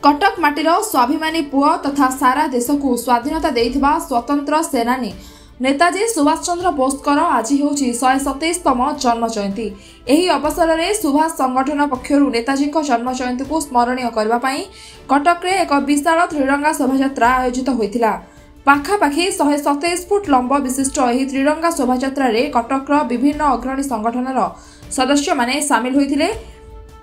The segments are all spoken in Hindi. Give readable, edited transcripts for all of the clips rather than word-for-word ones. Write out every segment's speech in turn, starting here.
कटक माटीर स्वाभिमानी पुआ तथा सारा देश को स्वाधीनता देइथिबा स्वतंत्र सेनानी नेताजी सुभाष चंद्र बोसकर आज हूँ 127तम जन्म जयंती। एही अवसर में सुभाष संगठन पक्षरु नेताजी जन्म जयंती को स्मरणीय करने कटक रे एक विशाल त्रिरंगा शोभायात्रा आयोजित होइथिला। पाखापाखि 127 फुट लंब विशिष्ट एही त्रिरंगा शोभायात्रा रे कटक विभिन्न अग्रणी संगठनर सदस्य माने सामिल होइथिले।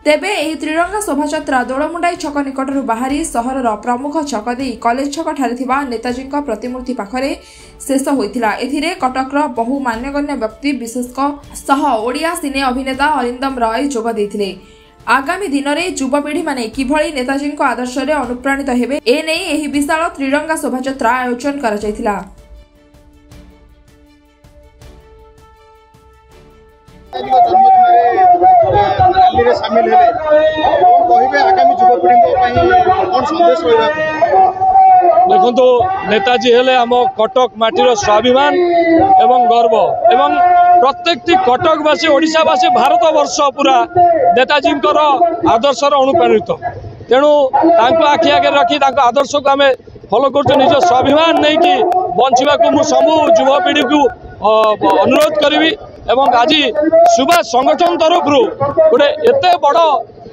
तेबे एही त्रिरंगा शोभायात्रा दोड़मुंडाई छक निकटरू बाहरी सहरर प्रमुख छक दे कॉलेज छक ठारे थिबा नेताजी प्रतिमूर्ति पाखरे शेष होइथिला। एथिरे कटकर बहु मान्यगण्य व्यक्ति विशेषकर सह ओडिया सिने अभिनेता अरिंदम रॉय जोग देथिले। आगामी दिन में युवपीढ़ी माने किभली नेताजी आदर्श रे अनुप्राणित हेबे ए नै एही विशाल त्रिरंगा शोभायात्रा आयोजन करा जायथिला। सामिल हेले कहिबे आगामी युवपीढ़ी कौन संदेश रहिबा? देखो नेताजी हेले आम कटक माटीर स्वाभिमान एवं गर्व एवं प्रत्येक कटकवासी ओडिशावासी भारत वर्ष पूरा नेताजी आदर्श अनुप्राणित। तेणु आखि आगे रखी आदर्श को आम फॉलो कर निज स्वाभिमान नहीं कि बंचवा को सबू युवपीढ़ी को अनुरोध करी एवं आज सुभाष संगठन तरफ गोटे एत बड़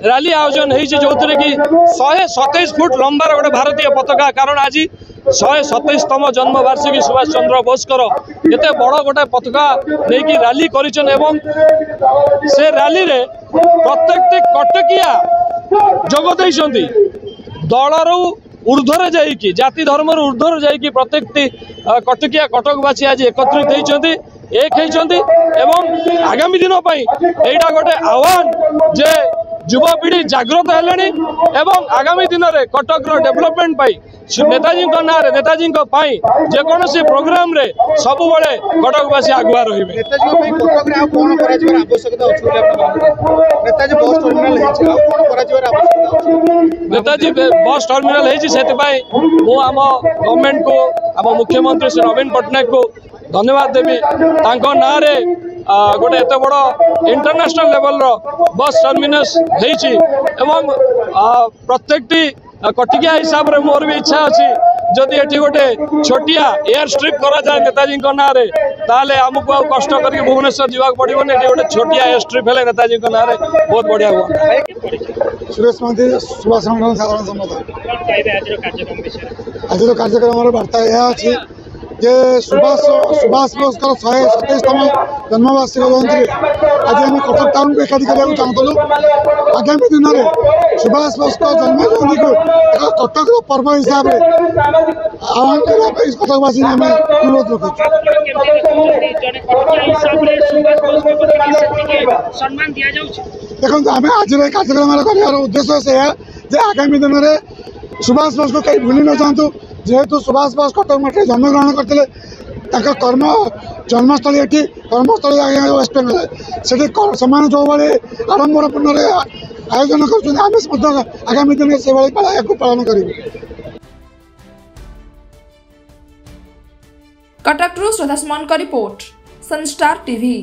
रैली आयोजन होती जो कि 127 फुट लंबार गोटे भारतीय पताका। कारण आज 127तम जन्म वार्षिकी सुभाष चंद्र बोसकर एत बड़ गोटे पताका नहीं कि रैली करिछन एवं से रैली रे प्रत्येक कटकिया जोग देइछंती। दलर ऊर्ध्वर जाइकी जाति धर्म ऊर्ध्वर जाइकी प्रत्येक कटकिया कटकवासी आज एकत्रित होइछंती एक होइछंती एवं आगामी दिन एटा गोटे आह्वान जे युवपीढ़ी जागृत हेलेनी एवं आगामी दिन में कटक डेवलपमेंट नेताजी ना नेताजी जेकोसी प्रोग्राम रे सब बड़े कटकवासी आगुआ रही। नेताजी बस टर्मिनाल आम गवर्नमेंट को आम मुख्यमंत्री श्री नवीन पट्टनायक को धन्यवाद देवी। ना रे गोटे एत बड़ इंटरनेशनल लेवल बस टर्मिनस होती एवं प्रत्येक कटिकिया हिसाब रे मोर भी इच्छा अच्छी जदि ये गोटे छोटिया एयर स्ट्रिप करा जाए नेताजी ना रे ताले आमको आ कष्ट करके भुवनेश्वर जावाक पड़ो नहीं। गोटे छोटिया एयर स्ट्रिप है नेताजी ना रे बहुत बढ़िया हुआ। सुरेश महांती सुभाष संगठन साधारण संपादक। आज कार्यक्रम वार्ता यह अच्छी जे सुभाष बोसकर 127तम जन्मवार्षिक जयंती आज आम कटक टाउन को एकाठी करने चाहूँ। आगामी दिन में सुभाष बोसकर जन्म जयंती को एक कटक पर्व हिसाब से आह्वान करने कटकवासी आम अनुरोध रखुँ। देखो आम आज कार्यक्रम कर उद्देश्य से आगामी दिन में सुभाष बोस को कहीं भूली न चाहूँ। जेहेतु सुभाष बोस कटक माटी जन्मग्रहण करते कर्म जन्मस्थली ये कर्मस्थली वेस्ट बेंगल से जो भाई आडंबरपूर्ण आयोजन कर आगामी दिन से पालन कर। कटक श्रद्धा सुमन का रिपोर्ट, सनस्टार टीवी।